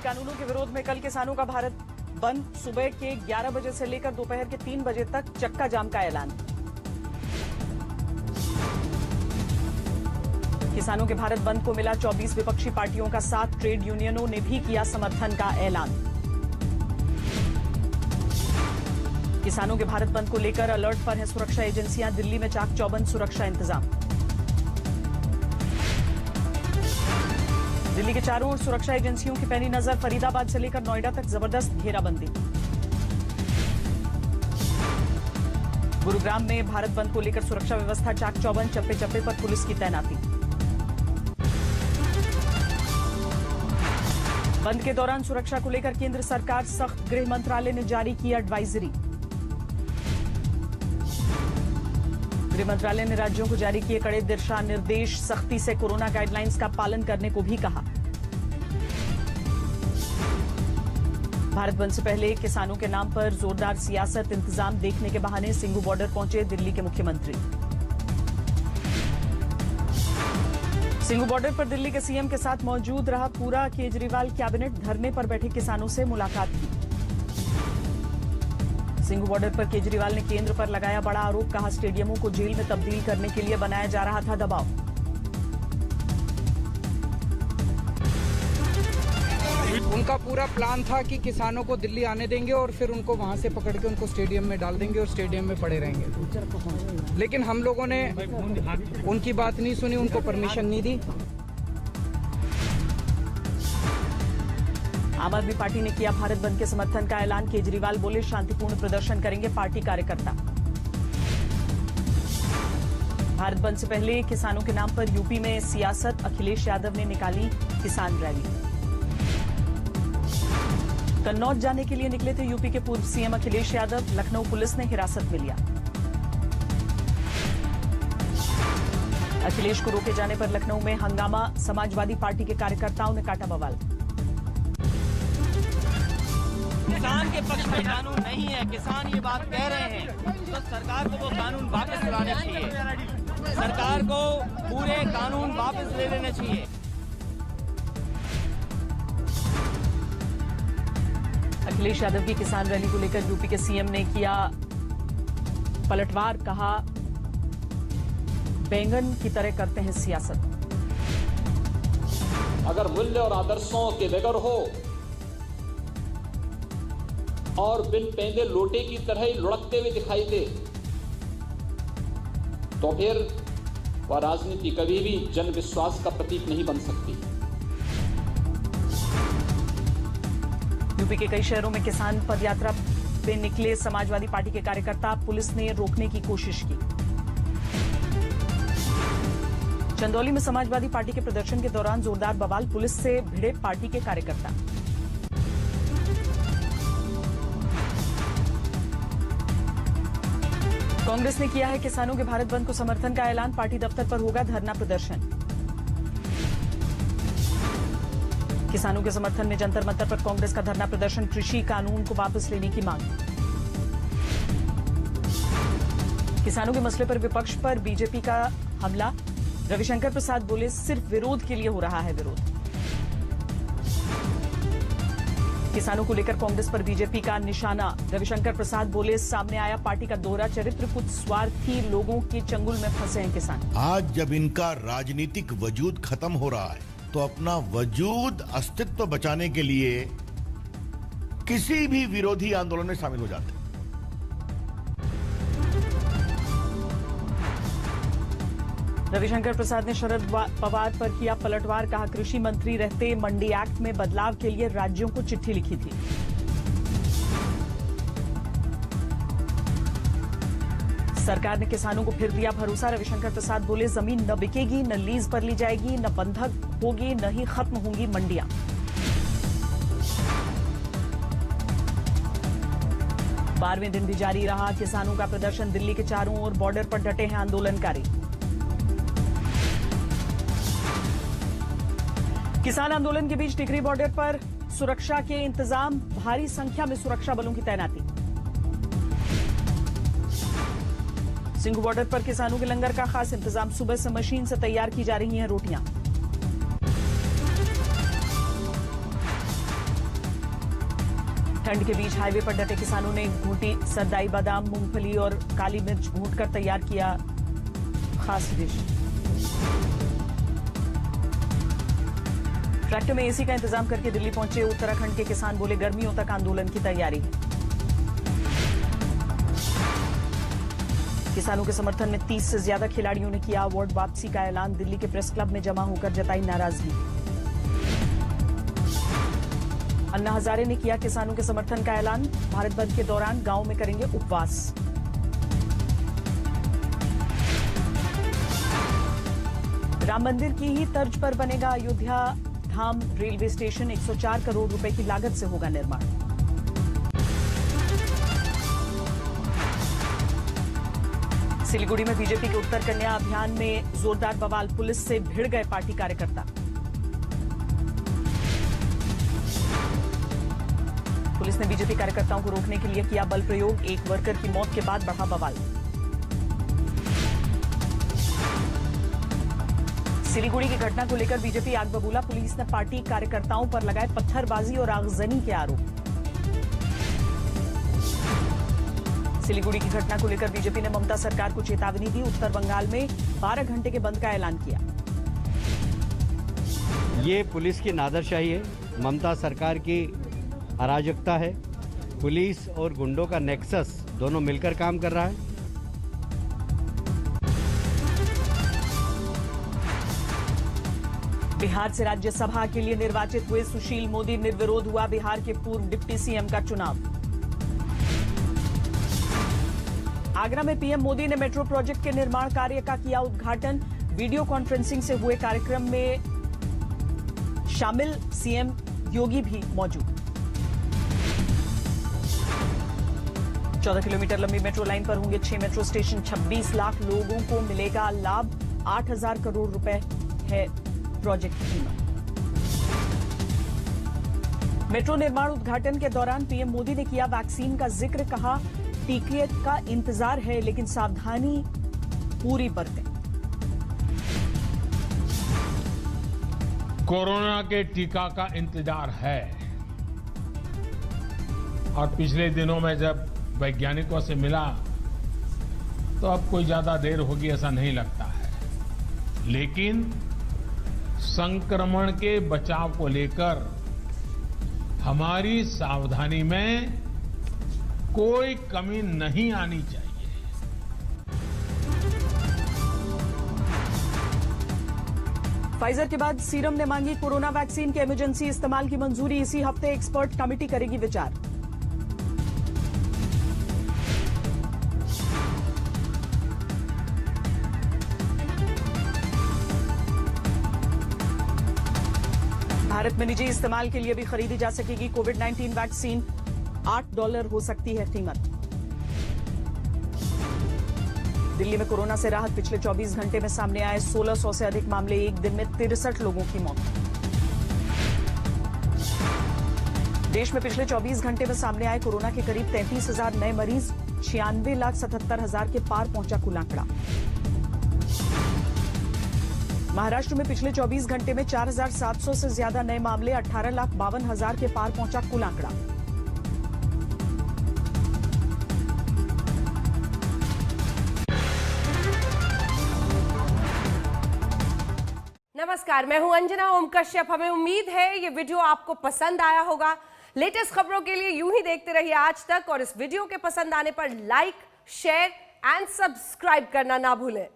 कानूनों के विरोध में कल किसानों का भारत बंद। सुबह के 11 बजे से लेकर दोपहर के 3 बजे तक चक्का जाम का ऐलान। किसानों के भारत बंद को मिला 24 विपक्षी पार्टियों का साथ। ट्रेड यूनियनों ने भी किया समर्थन का ऐलान। किसानों के भारत बंद को लेकर अलर्ट पर है सुरक्षा एजेंसियां। दिल्ली में चाक चौबंद सुरक्षा इंतजाम। दिल्ली के चारों ओर सुरक्षा एजेंसियों की पैनी नजर। फरीदाबाद से लेकर नोएडा तक जबरदस्त घेराबंदी। गुरुग्राम में भारत बंद को लेकर सुरक्षा व्यवस्था चाक चौबंद। चप्पे चप्पे पर पुलिस की तैनाती। बंद के दौरान सुरक्षा को लेकर केंद्र सरकार सख्त। गृह मंत्रालय ने जारी की एडवाइजरी। गृह मंत्रालय ने राज्यों को जारी किए कड़े दिशा निर्देश। सख्ती से कोरोना गाइडलाइंस का पालन करने को भी कहा। भारत बंद से पहले किसानों के नाम पर जोरदार सियासत। इंतजाम देखने के बहाने सिंघू बॉर्डर पहुंचे दिल्ली के मुख्यमंत्री। सिंघू बॉर्डर पर दिल्ली के सीएम के साथ मौजूद रहा पूरा केजरीवाल कैबिनेट। धरने पर बैठे किसानों से मुलाकात की। सिंघू बॉर्डर पर केजरीवाल ने केंद्र पर लगाया बड़ा आरोप। कहा स्टेडियमों को जेल में तब्दील करने के लिए बनाया जा रहा था दबाव। उनका पूरा प्लान था कि किसानों को दिल्ली आने देंगे और फिर उनको वहां से पकड़ के उनको स्टेडियम में डाल देंगे और स्टेडियम में पड़े रहेंगे। लेकिन हम लोगों ने उनकी बात नहीं सुनी, उनको परमिशन नहीं दी। आम आदमी पार्टी ने किया भारत बंद के समर्थन का ऐलान। केजरीवाल बोले शांतिपूर्ण प्रदर्शन करेंगे पार्टी कार्यकर्ता। भारत बंद से पहले किसानों के नाम पर यूपी में सियासत। अखिलेश यादव ने निकाली किसान रैली। कन्नौज जाने के लिए निकले थे यूपी के पूर्व सीएम अखिलेश यादव। लखनऊ पुलिस ने हिरासत में लिया। अखिलेश को रोके जाने पर लखनऊ में हंगामा। समाजवादी पार्टी के कार्यकर्ताओं ने काटा बवाल। किसान के पक्ष में कानून नहीं है, किसान ये बात कह रहे हैं, तो सरकार को वो कानून वापस लाने चाहिए। सरकार को पूरे कानून वापस ले लेने चाहिए। अखिलेश यादव की किसान रैली को लेकर यूपी के सीएम ने किया पलटवार। कहा बैंगन की तरह करते हैं सियासत। अगर मूल्य और आदर्शों के बगैर हो और बिन पेंदे लोटे की तरह ही लुढ़कते हुए दिखाई दे तो फिर वह राजनीति कभी भी जन विश्वास का प्रतीक नहीं बन सकती। यूपी के कई शहरों में किसान पदयात्रा पे निकले समाजवादी पार्टी के कार्यकर्ता। पुलिस ने रोकने की कोशिश की। चंदौली में समाजवादी पार्टी के प्रदर्शन के दौरान जोरदार बवाल। पुलिस से भिड़े पार्टी के कार्यकर्ता। कांग्रेस ने किया है किसानों के भारत बंद को समर्थन का ऐलान। पार्टी दफ्तर पर होगा धरना प्रदर्शन। किसानों के समर्थन में जंतर मंतर पर कांग्रेस का धरना प्रदर्शन। कृषि कानून को वापस लेने की मांग। किसानों के मसले पर विपक्ष पर बीजेपी का हमला। रविशंकर प्रसाद बोले सिर्फ विरोध के लिए हो रहा है विरोध। किसानों को लेकर कांग्रेस पर बीजेपी का निशाना। रविशंकर प्रसाद बोले सामने आया पार्टी का दोहरा चरित्र। कुछ स्वार्थी लोगों के चंगुल में फंसे हैं किसान। आज जब इनका राजनीतिक वजूद खत्म हो रहा है तो अपना वजूद अस्तित्व बचाने के लिए किसी भी विरोधी आंदोलन में शामिल हो जाते हैं। रविशंकर प्रसाद ने शरद पवार पर किया पलटवार। कहा कृषि मंत्री रहते मंडी एक्ट में बदलाव के लिए राज्यों को चिट्ठी लिखी थी। सरकार ने किसानों को फिर दिया भरोसा। रविशंकर प्रसाद बोले जमीन न बिकेगी, न लीज पर ली जाएगी, न बंधक होगी, न ही खत्म होंगी मंडियां। बारहवें दिन भी जारी रहा किसानों का प्रदर्शन। दिल्ली के चारों ओर बॉर्डर पर डटे हैं आंदोलनकारी। किसान आंदोलन के बीच टिकरी बॉर्डर पर सुरक्षा के इंतजाम। भारी संख्या में सुरक्षा बलों की तैनाती। सिंघू बॉर्डर पर किसानों के लंगर का खास इंतजाम। सुबह से मशीन से तैयार की जा रही हैं रोटियां। ठंड के बीच हाईवे पर डटे किसानों ने घूटी सरदाई बादाम, मूंगफली और काली मिर्च भूनकर तैयार किया खास डिश। ट्रैक्टर में एसी का इंतजाम करके दिल्ली पहुंचे उत्तराखंड के किसान, बोले गर्मियों तक आंदोलन की तैयारी है। किसानों के समर्थन में 30 से ज्यादा खिलाड़ियों ने किया अवार्ड वापसी का ऐलान, दिल्ली के प्रेस क्लब में जमा होकर जताई नाराजगी। अन्ना हजारे ने किया किसानों के समर्थन का ऐलान, भारत बंद के दौरान गांव में करेंगे उपवास। राम मंदिर की ही तर्ज पर बनेगा अयोध्या धाम रेलवे स्टेशन, 104 करोड़ रुपए की लागत से होगा निर्माण। सिलीगुड़ी में बीजेपी के उत्तर कन्या अभियान में जोरदार बवाल, पुलिस से भिड़ गए पार्टी कार्यकर्ता। पुलिस ने बीजेपी कार्यकर्ताओं को रोकने के लिए किया बल प्रयोग, एक वर्कर की मौत के बाद बढ़ा बवाल। सिलीगुड़ी की घटना को लेकर बीजेपी आग बबूला, पुलिस ने पार्टी कार्यकर्ताओं पर लगाए पत्थरबाजी और आगजनी के आरोप। सिलीगुड़ी की घटना को लेकर बीजेपी ने ममता सरकार को चेतावनी दी, उत्तर बंगाल में 12 घंटे के बंद का ऐलान किया। ये पुलिस की नादरशाही है, ममता सरकार की अराजकता है। पुलिस और गुंडों का नेक्सस दोनों मिलकर काम कर रहा है। बिहार से राज्यसभा के लिए निर्वाचित हुए सुशील मोदी, निर्विरोध हुआ बिहार के पूर्व डिप्टी सीएम का चुनाव। आगरा में पीएम मोदी ने मेट्रो प्रोजेक्ट के निर्माण कार्य का किया उद्घाटन, वीडियो कॉन्फ्रेंसिंग से हुए कार्यक्रम में शामिल सीएम योगी भी मौजूद। 14 किलोमीटर लंबी मेट्रो लाइन पर होंगे 6 मेट्रो स्टेशन, 26 लाख लोगों को मिलेगा लाभ, 8,000 करोड़ रुपए है प्रोजेक्ट की कीमत। मेट्रो निर्माण उद्घाटन के दौरान पीएम मोदी ने किया वैक्सीन का जिक्र, कहा टीके का इंतजार है लेकिन सावधानी पूरी बरतें। कोरोना के टीका का इंतजार है और पिछले दिनों में जब वैज्ञानिकों से मिला तो अब कोई ज्यादा देर होगी ऐसा नहीं लगता है, लेकिन संक्रमण के बचाव को लेकर हमारी सावधानी में कोई कमी नहीं आनी चाहिए। फाइजर के बाद सीरम ने मांगी कोरोना वैक्सीन के इमरजेंसी इस्तेमाल की मंजूरी, इसी हफ्ते एक्सपर्ट कमेटी करेगी विचार। भारत में निजी इस्तेमाल के लिए भी खरीदी जा सकेगी कोविड-19 वैक्सीन, $8 हो सकती है कीमत। दिल्ली में कोरोना से राहत, पिछले 24 घंटे में सामने आए 1600 से अधिक मामले, एक दिन में 63 लोगों की मौत। देश में पिछले 24 घंटे में सामने आए कोरोना के करीब 33,000 नए मरीज, 96,77,000 के पार पहुंचा कुल आंकड़ा। महाराष्ट्र में पिछले 24 घंटे में 4,700 से ज्यादा नए मामले, 18,52,000 के पार पहुंचा कुल आंकड़ा। नमस्कार, मैं हूं अंजना ओम कश्यप। हमें उम्मीद है ये वीडियो आपको पसंद आया होगा। लेटेस्ट खबरों के लिए यूं ही देखते रहिए आज तक और इस वीडियो के पसंद आने पर लाइक, शेयर एंड सब्सक्राइब करना ना भूलें।